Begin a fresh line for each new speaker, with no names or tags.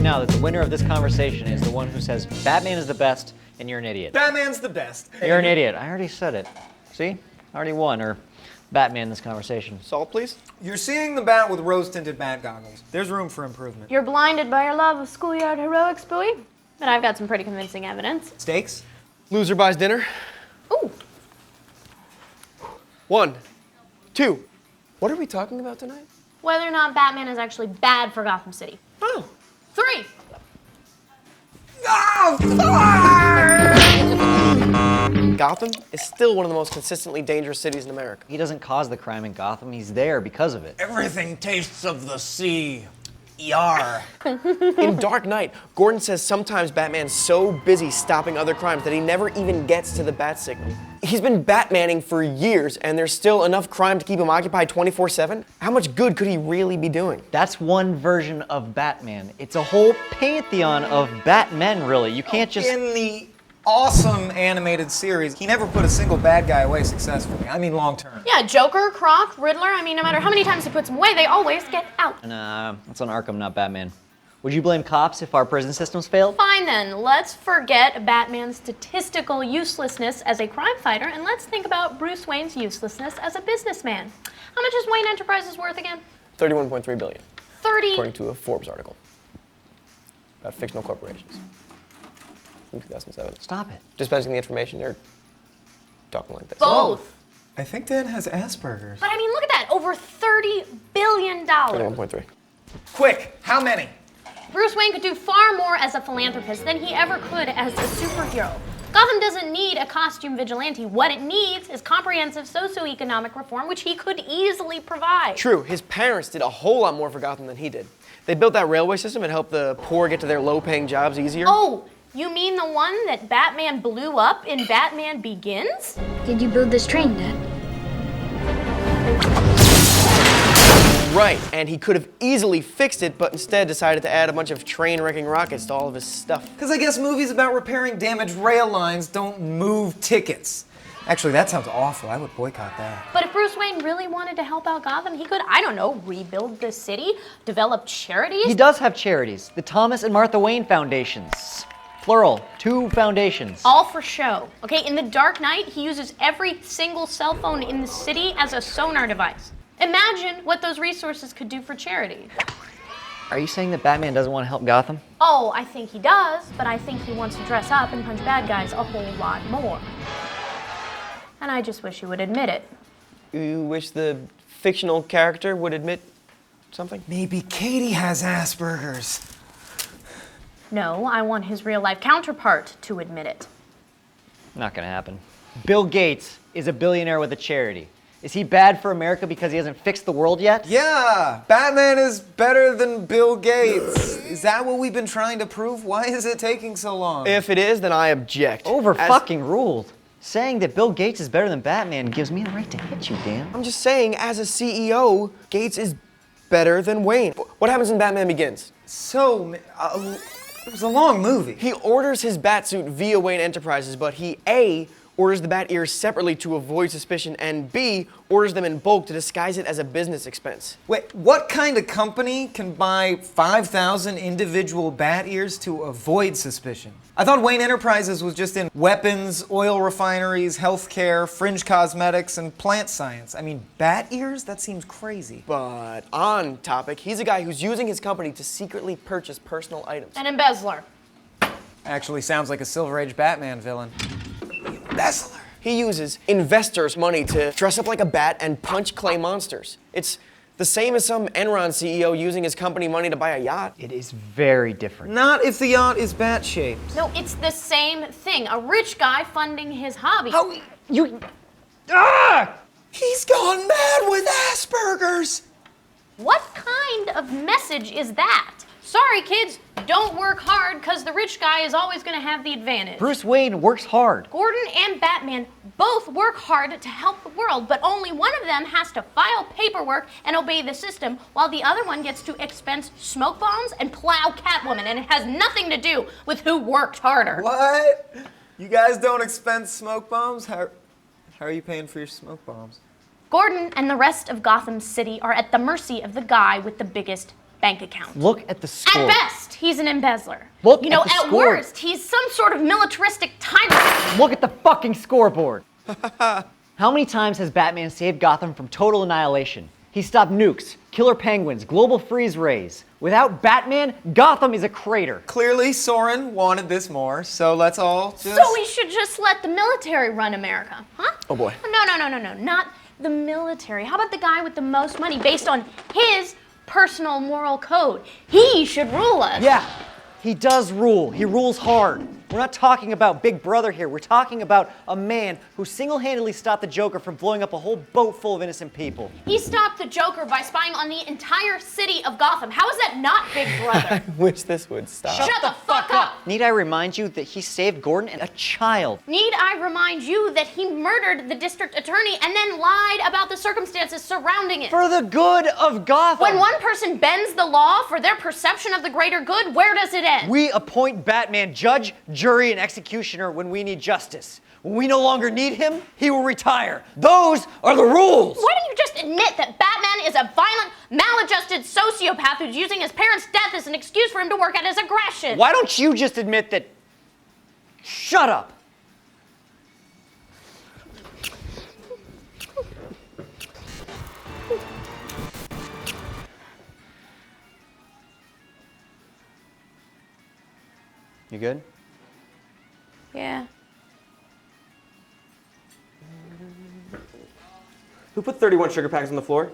now that the winner of this conversation is the one who says Batman is the best and you're an idiot.
Batman's the best.
You're an idiot. I already said it. See? I already won, or Batman this conversation.
Salt, please.
You're seeing the bat with rose-tinted bat goggles. There's room for improvement.
You're blinded by your love of schoolyard heroics, Bowie. But I've got some pretty convincing evidence.
Steaks?
Loser buys dinner.
Ooh.
1, 2. What are we talking about tonight?
Whether or not Batman is actually bad for Gotham City.
Oh.
3.
Gotham is still one of the most consistently dangerous cities in America.
He doesn't cause the crime in Gotham. He's there because of it.
Everything tastes of the sea. Yar.
In Dark Knight, Gordon says sometimes Batman's so busy stopping other crimes that he never even gets to the bat signal. He's been Batmaning for years, and there's still enough crime to keep him occupied 24/7? How much good could he really be doing?
That's one version of Batman. It's a whole pantheon of Batmen, really. You can't just...
In the awesome animated series, he never put a single bad guy away successfully. I mean, long term.
Yeah, Joker, Croc, Riddler. I mean, no matter how many times he puts them away, they always get out.
Nah, that's on Arkham, not Batman. Would you blame cops if our prison systems failed?
Fine then, let's forget Batman's statistical uselessness as a crime fighter, and let's think about Bruce Wayne's uselessness as a businessman. How much is Wayne Enterprises worth again?
$31.3 billion,
30.
according to a Forbes article about fictional corporations from 2007.
Stop it.
Dispensing the information, they're talking like this.
Both.
I think Dad has Asperger's.
But I mean, look at that, over $30 billion.
31.3.
Quick, how many?
Bruce Wayne could do far more as a philanthropist than he ever could as a superhero. Gotham doesn't need a costume vigilante. What it needs is comprehensive socioeconomic reform, which he could easily provide.
True, his parents did a whole lot more for Gotham than he did. They built that railway system and helped the poor get to their low-paying jobs easier.
Oh, you mean the one that Batman blew up in Batman Begins?
Did you build this train, Dad?
Right, and he could have easily fixed it, but instead decided to add a bunch of train-wrecking rockets to all of his stuff.
Because I guess movies about repairing damaged rail lines don't move tickets. Actually, that sounds awful. I would boycott that.
But if Bruce Wayne really wanted to help out Gotham, he could, I don't know, rebuild the city, develop charities.
He does have charities. The Thomas and Martha Wayne Foundations. Plural, 2 foundations.
All for show. Okay, in The Dark Knight, he uses every single cell phone in the city as a sonar device. Imagine what those resources could do for charity.
Are you saying that Batman doesn't want to help Gotham?
Oh, I think he does, but I think he wants to dress up and punch bad guys a whole lot more. And I just wish he would admit it.
You wish the fictional character would admit something?
Maybe Katie has Asperger's.
No, I want his real-life counterpart to admit it.
Not gonna happen. Bill Gates is a billionaire with a charity. Is he bad for America because he hasn't fixed the world yet?
Yeah, Batman is better than Bill Gates. Is that what we've been trying to prove? Why is it taking so long?
If it is, then I object.
Fucking ruled. Saying that Bill Gates is better than Batman gives me the right to hit you, Dan.
I'm just saying, as a CEO, Gates is better than Wayne. What happens in Batman Begins?
So, it was a long movie.
He orders his batsuit via Wayne Enterprises, but he A, orders the bat ears separately to avoid suspicion, and B, orders them in bulk to disguise it as a business expense.
Wait, what kind of company can buy 5,000 individual bat ears to avoid suspicion? I thought Wayne Enterprises was just in weapons, oil refineries, healthcare, fringe cosmetics, and plant science. I mean, bat ears? That seems crazy.
But on topic, he's a guy who's using his company to secretly purchase personal items.
An embezzler.
Actually sounds like a Silver Age Batman villain. Embezzler.
He uses investors' money to dress up like a bat and punch clay monsters. It's the same as some Enron CEO using his company money to buy a yacht.
It is very different.
Not if the yacht is bat-shaped.
No, it's the same thing. A rich guy funding his hobby.
How
You... Ah!
He's gone mad with Asperger's.
What kind of message is that? Sorry, kids, don't work hard because the rich guy is always going to have the advantage.
Bruce Wayne works hard.
Gordon and Batman both work hard to help the world, but only one of them has to file paperwork and obey the system, while the other one gets to expense smoke bombs and plow Catwoman, and it has nothing to do with who worked harder.
What? You guys don't expense smoke bombs? How are you paying for your smoke bombs?
Gordon and the rest of Gotham City are at the mercy of the guy with the biggest bank account.
Look at the score.
At best, he's an embezzler.
Look
you know,
at the
at
score.
worst, he's some sort of militaristic tyrant.
Look at the fucking scoreboard. How many times has Batman saved Gotham from total annihilation? He stopped nukes, killer penguins, global freeze rays. Without Batman, Gotham is a crater.
Clearly, Soren wanted this more, so let's all just...
So we should just let the military run America, huh?
Oh boy.
No, not the military. How about the guy with the most money based on his personal moral code? He should rule us.
Yeah, he does rule. He rules hard. We're not talking about Big Brother here. We're talking about a man who single-handedly stopped the Joker from blowing up a whole boat full of innocent people.
He stopped the Joker by spying on the entire city of Gotham. How is that not Big Brother?
I wish this would stop.
Shut the fuck up!
Need I remind you that he saved Gordon and a child?
Need I remind you that he murdered the district attorney and then lied about the circumstances surrounding it?
For the good of Gotham.
When one person bends the law for their perception of the greater good, where does it end?
We appoint Batman judge, jury, and executioner when we need justice. When we no longer need him, he will retire. Those are the rules.
Why don't you just admit that Batman is a violent, maladjusted sociopath who's using his parents' death as an excuse for him to work out his aggression?
Why don't you just admit that... Shut up. You good?
Yeah.
Who put 31 sugar packs on the floor?